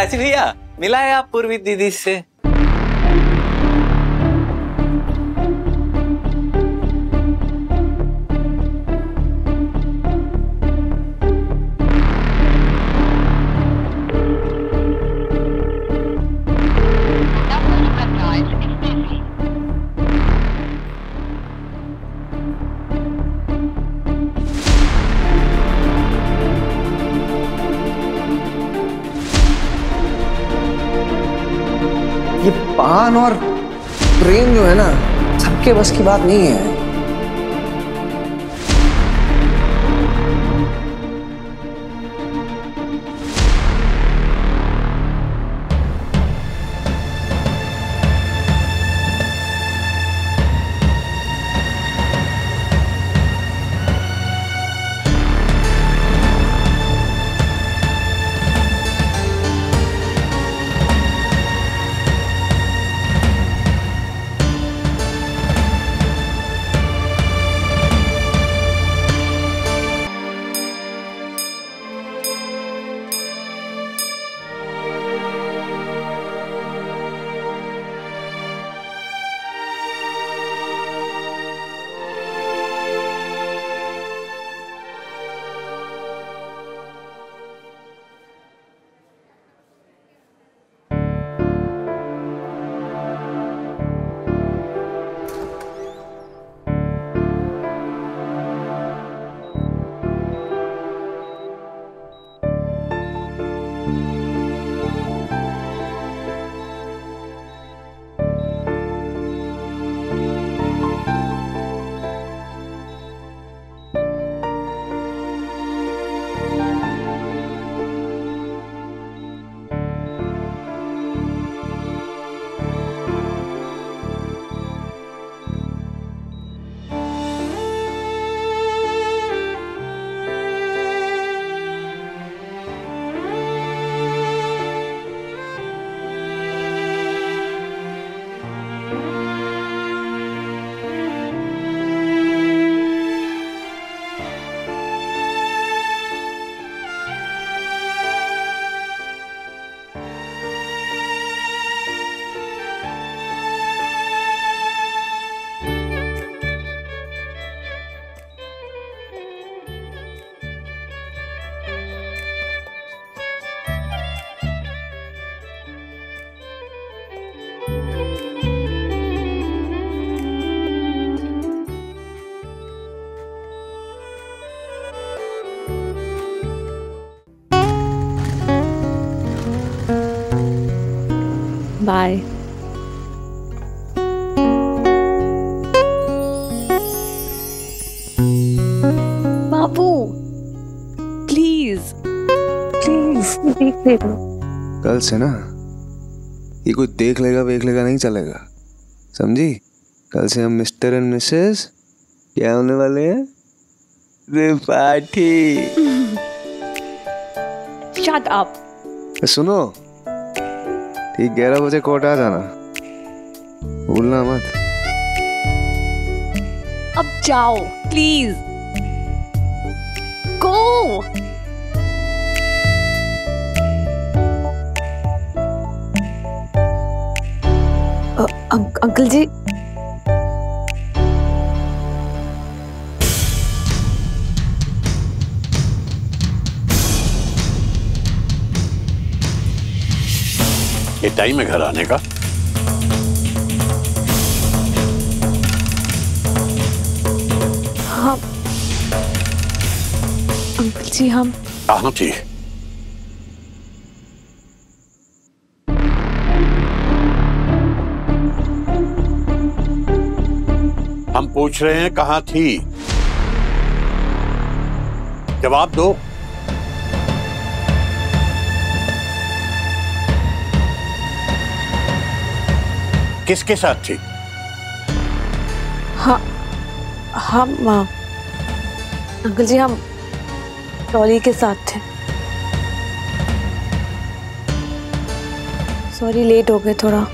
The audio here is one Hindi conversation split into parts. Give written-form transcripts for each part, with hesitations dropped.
काशी भैया मिला है आप पूर्वी दीदी से? ये पान और प्रेम जो है ना, सबके बस की बात नहीं है। बाय। बाबू प्लीज प्लीज देख ले। कल से ना ये कोई देख लेगा नहीं चलेगा, समझी? कल से हम मिस्टर एंड मिसेस क्या होने वाले हैं? त्रिपाठी। Shut up. सुनो, ठीक 11 बजे कोर्ट आ जाना, भूलना मत। अब जाओ प्लीज, गो। अंकल जी, ये टाइम है घर आने का? हाँ अंकल जी, हम कहाँ थी? हम पूछ रहे हैं कहाँ थी, जवाब दो। किसके साथ थी? हम अंकल जी, हम टॉली के साथ थे। सॉरी, लेट हो गए थोड़ा।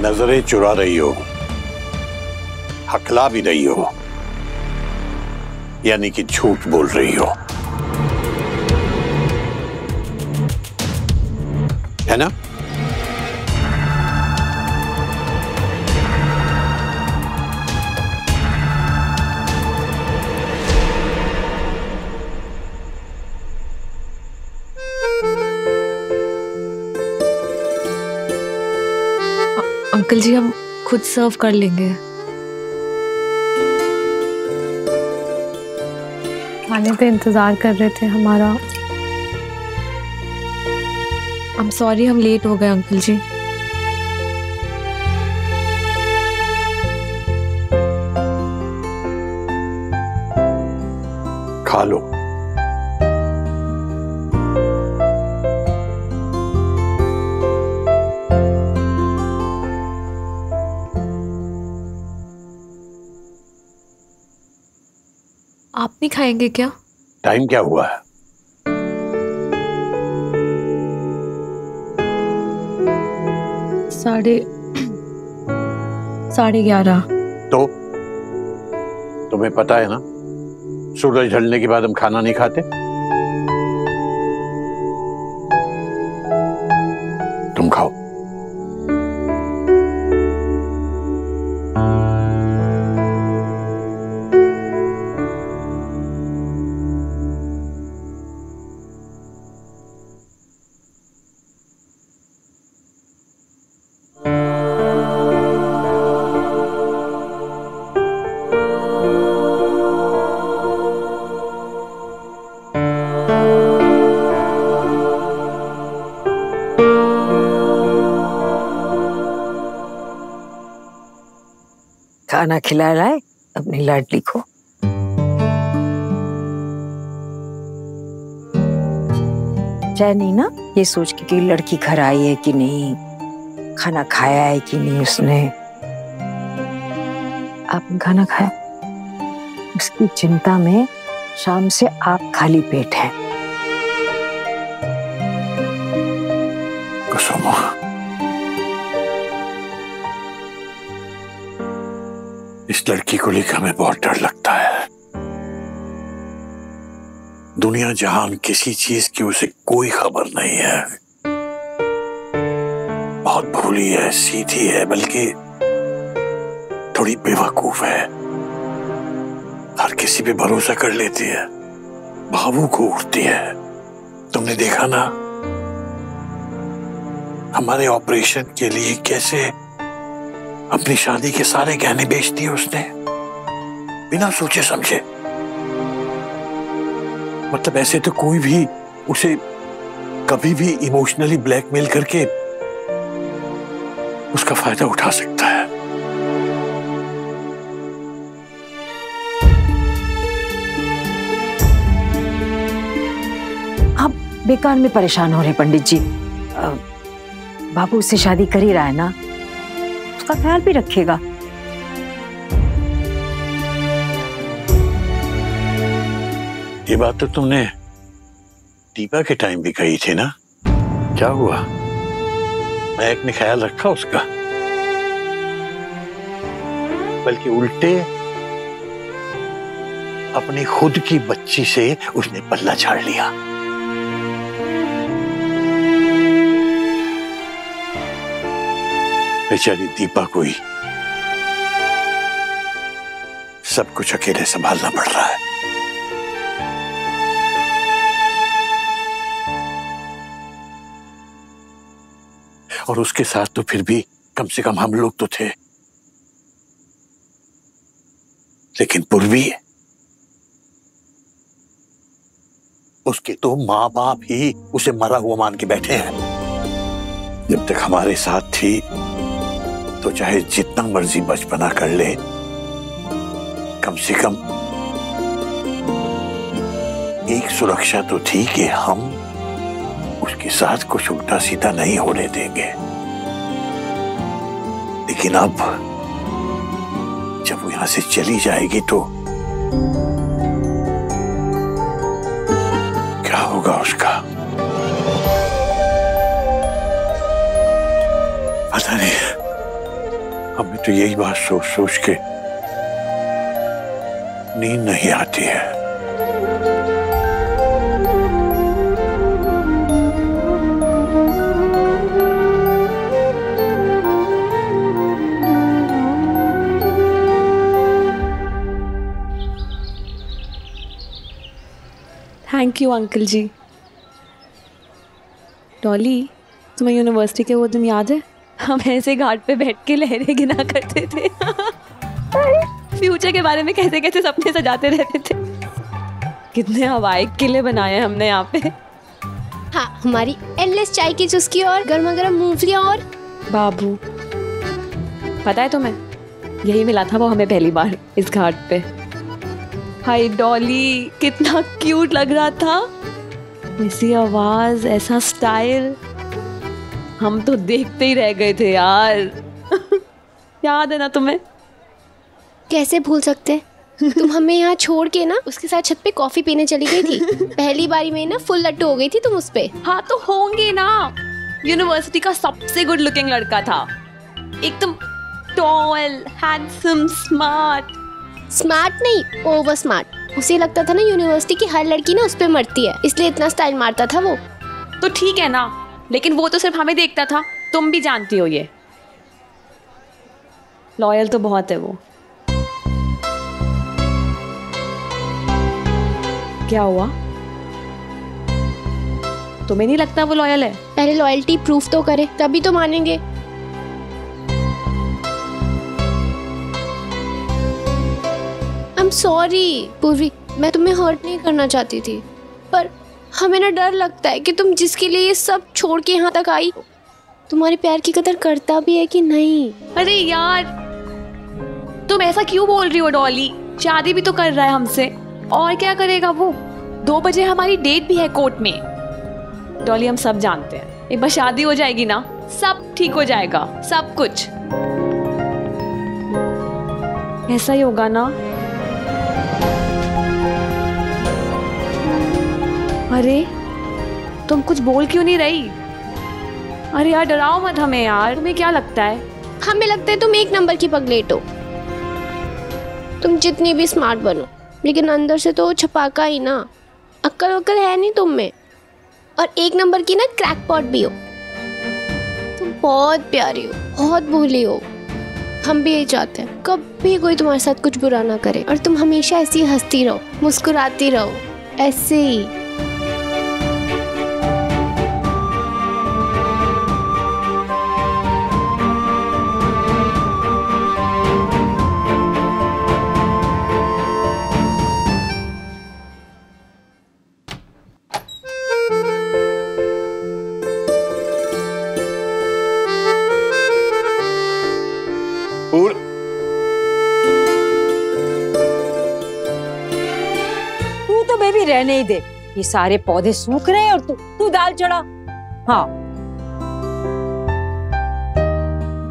नजरें चुरा रही हो, हकला भी रही हो, यानी कि झूठ बोल रही हो। है ना? अंकल जी हम खुद सर्व कर लेंगे। खाने पे इंतजार कर रहे थे हमारा। I'm sorry हम लेट हो गए अंकल जी। खा लो। आप नहीं खाएंगे क्या? टाइम क्या हुआ है? साढ़े 11:30। तो तुम्हें पता है ना, सूरज ढलने के बाद हम खाना नहीं खाते। तुम खाओ। खाना खिला रहा है अपनी लाडली को। चाहे नहीं ना ये सोच के कि लड़की घर आई है कि नहीं, खाना खाया है कि नहीं उसने। आपने खाना खाया? उसकी चिंता में शाम से आप खाली पेट हैं। कुसुम, इस लड़की को लेकर हमें बहुत डर लगता है। दुनिया जहान किसी चीज की उसे कोई खबर नहीं है। बहुत भोली है, सीधी है, बल्कि थोड़ी बेवकूफ है। हर किसी पे भरोसा कर लेती है, भावुक को उठती है। तुमने देखा ना हमारे ऑपरेशन के लिए कैसे अपनी शादी के सारे गहने बेच दिए उसने, बिना सोचे समझे। मतलब ऐसे तो कोई भी उसे कभी भी इमोशनली ब्लैकमेल करके उसका फायदा उठा सकता है। आप बेकार में परेशान हो रहे पंडित जी। बाबू उससे शादी कर ही रहा है ना, उसका ख्याल भी रखेगा। ये बात तो तुमने दीपा के टाइम भी कही थी ना। क्या हुआ? महक ने ख्याल रखा उसका? बल्कि उल्टे अपनी खुद की बच्ची से उसने पल्ला झाड़ लिया। बेचारी दीपा को ही सब कुछ अकेले संभालना पड़ रहा है। और उसके साथ तो फिर भी कम से कम हम लोग तो थे। लेकिन पूर्वी, उसके तो माँ बाप ही उसे मरा हुआ मान के बैठे हैं। जब तक हमारे साथ थी तो चाहे जितना मर्जी बचपना कर ले, कम से कम एक सुरक्षा तो थी कि हम उसके साथ कुछ उल्टा सीधा नहीं होने देंगे। लेकिन अब जब वो यहां से चली जाएगी तो क्या होगा उसका? पता नहीं। हमें तो यही बात सोच सोच के नींद नहीं आती है। थैंक यू अंकल जी। डॉली, तुम्हें यूनिवर्सिटी के वो दिन याद है? हम ऐसे घाट पे बैठ के लहरें गिना करते थे। फ्यूचर के बारे में कैसे कैसे सपने सजाते रहते थे। कितने हवाई किले बनाए हमने यहाँ पे। हाँ, हमारी एंडलेस चाय की चुस्की और गर्मा गर्म मूंगफलियाँ और बाबू, पता है तुम्हें, यही मिला था वो हमें पहली बार इस घाट पे। हाय डॉली, कितना क्यूट लग रहा था। ऐसी आवाज, ऐसा स्टाइल, हम तो देखते ही रह गए थे यार। याद है ना तुम्हें? कैसे भूल सकते। तुम हमें यहाँ छोड़ के ना उसके साथ छत पे कॉफी पीने चली गई थी। पहली बारी में ना फुल लट्टू हो गई थी तुम उस पे। हाँ तो होंगे ना, यूनिवर्सिटी का सबसे गुड लुकिंग लड़का था, एकदम टॉल, हैंडसम, स्मार्ट। स्मार्ट नहीं, ओवर स्मार्ट। उसे लगता था ना यूनिवर्सिटी की हर लड़की ना उस पे मरती है, इसलिए इतना स्टाइल मारता था वो। तो ठीक है ना, लेकिन वो तो सिर्फ हमें देखता था, तुम भी जानती हो ये। लॉयल तो बहुत है वो। क्या हुआ? तुम्हें नहीं लगता वो लॉयल है? पहले लॉयल्टी प्रूफ तो करे, तभी तो मानेंगे। आई एम सॉरी पूर्वी, मैं तुम्हें हर्ट नहीं करना चाहती थी, पर हमें ना डर लगता है कि तुम जिसके लिए ये सब छोड़ के यहाँ तक आई, तुम्हारे प्यार की कदर करता भी है कि नहीं। अरे यार, तुम ऐसा क्यों बोल रही हो डॉली? शादी भी तो कर रहा है हमसे, और क्या करेगा वो? 2 बजे हमारी डेट भी है कोर्ट में। डॉली, हम सब जानते हैं, एक बार शादी हो जाएगी ना, सब ठीक हो जाएगा, सब कुछ। ऐसा ही होगा ना? अरे तुम कुछ बोल क्यों नहीं रही? अरे यार, डराओ मत हमें यार। तुम्हें क्या लगता है? हमें लगता है तुम 1 नंबर की पगलेट हो। तुम जितनी भी स्मार्ट बनो, लेकिन अंदर से तो छपाका ही ना। अक्ल वक्ल है नहीं तुम में, और 1 नंबर की ना क्रैकपॉट भी हो। तुम बहुत प्यारी हो, बहुत भोली हो। हम भी यही चाहते हैं, कभी कोई तुम्हारे साथ कुछ बुरा ना करे, और तुम हमेशा ऐसी हंसती रहो, मुस्कुराती रहो, ऐसे ही। तू तो बेबी रहने ही दे, ये सारे पौधे सूख रहे हैं और तू दाल चढ़ा। हाँ,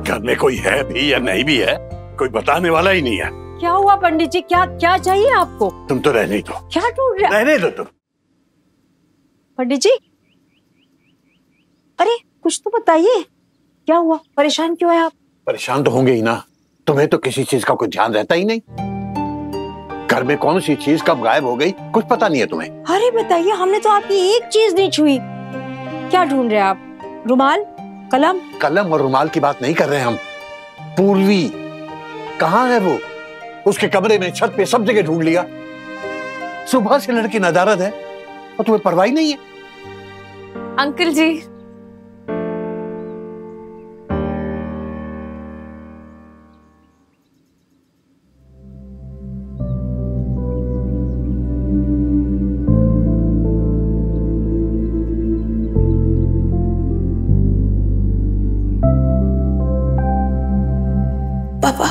घर में कोई है भी या नहीं भी है, कोई बताने वाला ही नहीं है। क्या हुआ पंडित जी? क्या क्या चाहिए आपको? तुम तो रहने दो। क्या ढूंढ रहे? रहने दो तुम। पंडित जी, अरे कुछ तो बताइए, क्या हुआ? परेशान क्यों है आप? परेशान तो होंगे ही ना, तुम्हें तो किसी चीज का कोई ध्यान रहता ही नहीं। घर में कौन सी चीज कब गायब हो गई कुछ पता नहीं है तुम्हें। अरे बताइए, हमने तो आपकी एक चीज नहीं छुई। क्या ढूंढ रहे हैं आप? रुमाल, कलम? कलम और रुमाल की बात नहीं कर रहे हम। पूर्वी कहाँ है वो? उसके कमरे में, छत पे, सब जगह ढूंढ लिया। सुबह से लड़की नदारद है और तुम्हें परवाह नहीं है। अंकल जी, पापा,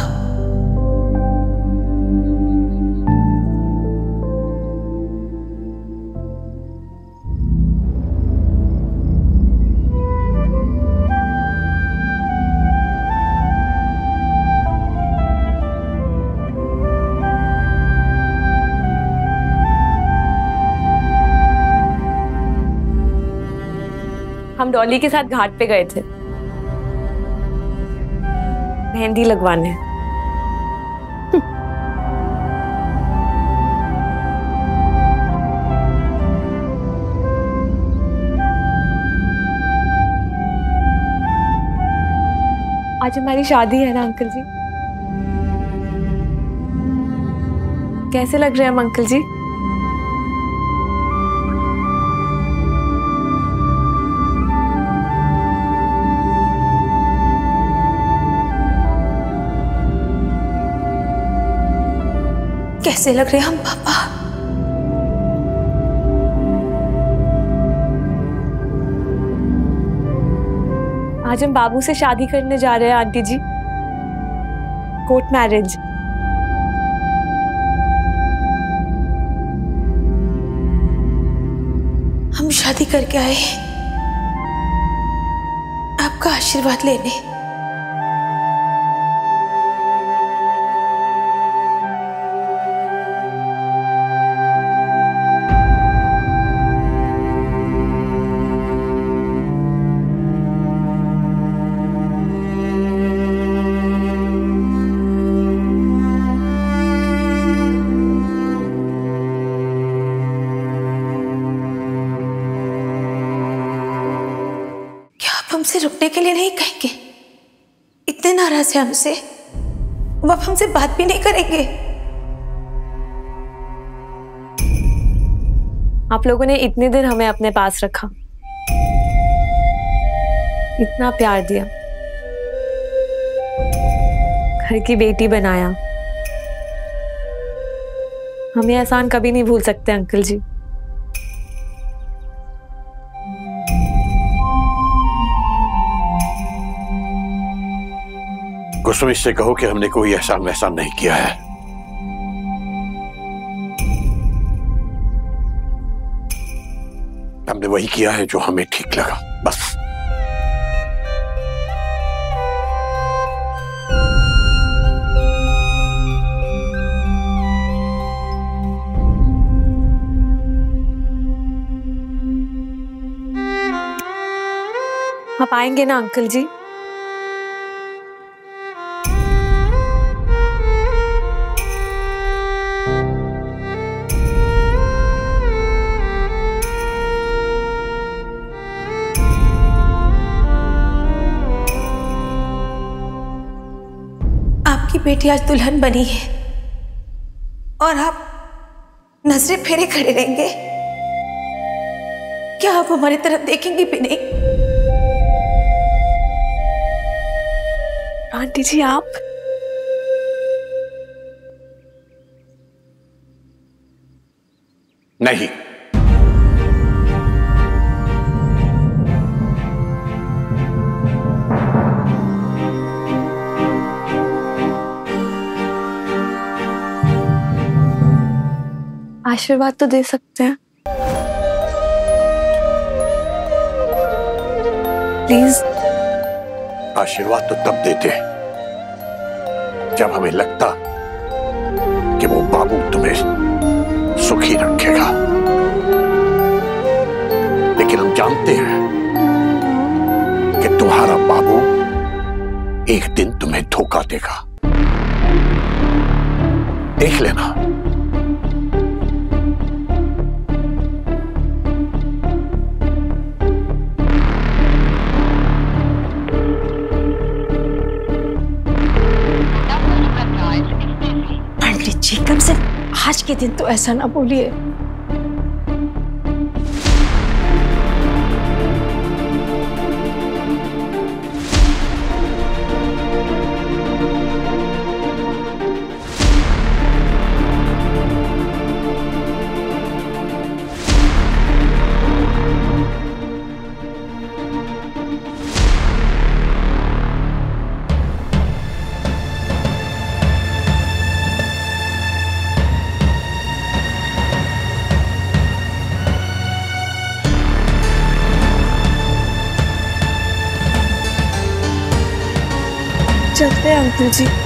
हम डॉली के साथ घाट पे गए थे मेहंदी लगवाने। आज हमारी शादी है ना अंकल जी? कैसे लग रहे हैं हम अंकल जी? कैसे लग रहे हम पापा? आज हम बाबू से शादी करने जा रहे हैं आंटी जी, कोर्ट मैरिज। हम शादी करके आए आपका आशीर्वाद लेने। हमसे रुकने के लिए नहीं कहेंगे? इतने नाराज है हमसे, वो अब हमसे बात भी नहीं करेंगे। आप लोगों ने इतने दिन हमें अपने पास रखा, इतना प्यार दिया, घर की बेटी बनाया। हमें एहसान कभी नहीं भूल सकते अंकल जी। कुसुम इससे कहो कि हमने कोई एहसान वहसान नहीं किया है। हमने वही किया है जो हमें ठीक लगा, बस। आप आएंगे ना अंकल जी? आपकी बेटी आज दुल्हन बनी है और आप नजरें फेरे खड़े रहेंगे? क्या आप हमारी तरफ देखेंगे भी नहीं? आंटी जी आप नहीं। आशीर्वाद तो दे सकते हैं, प्लीज। आशीर्वाद तो तब देते जब हमें लगता कि वो बाबू तुम्हें सुखी रखेगा, लेकिन हम जानते हैं कि तुम्हारा बाबू एक दिन तुम्हें धोखा देगा। देख लेना। कम से आज के दिन तो ऐसा ना बोलिए। चलते हैं अंकल जी।